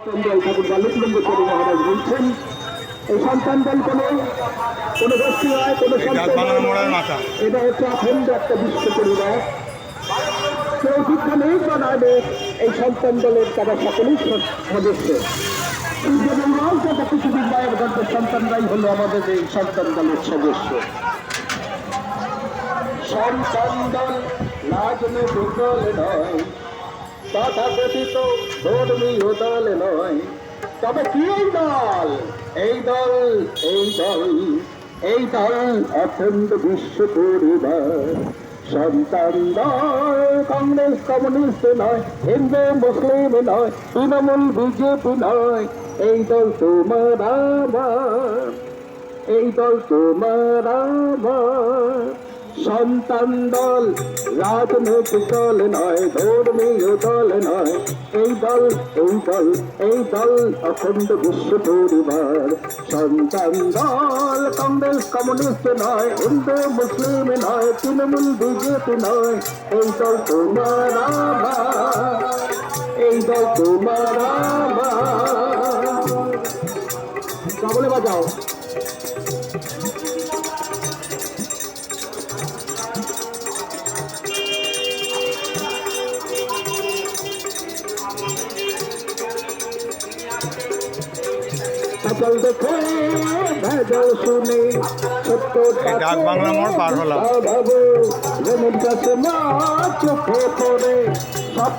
চন্দ্রাই ঠাকুর বা লোকলিঙ্গেশ্বরী মহারাজ বলছেন এই সন্তান দল কোনো গোষ্ঠী নয়, কোনো এটা হচ্ছে অখণ্ড একটা বিশ্ব পরিবার। কেউ শিক্ষা নেই বা না নেই, এই সন্তান দলের তারা সকলেই সদস্য। কিছুদিন মায়ের গর্ভের সন্তানরাই হলো আমাদের এই সন্তান দলের সদস্য। সন্তান দল রাজনৈতিক দল নয়, তথাকথিত ধর্মীয় দল নয়, তবে কি এই দল? এই দল এই দল এই দল অখণ্ড বিশ্ব পরিবার। সন্তান দল কংগ্রেস কমিউনিস্ট নয়, হিন্দু মুসলিম নয়, তৃণমূল বিজেপি নয়, এই দল তোমার আমার, এই দল তোমার আমার। সন্তান দল রাজনৈতিক দল নয়, ধর্মীয় দল নয়, এই দল এই দল এই দল অখণ্ড বিশ্ব পরিবার। সন্তান দল কংগ্রেস কমিউনিস্ট নয়, হিন্দু মুসলিম নয়, তৃণমূল বিজেপি নয়, এই দল তোমার আমার, এই দল তোমার আমার। বলে বাজাও। সকল দেখে ভেজাল শুনে ছোট্ট ডাক বাংলা মোড় পার হলাম, কাছে মা চোখে পড়ে সব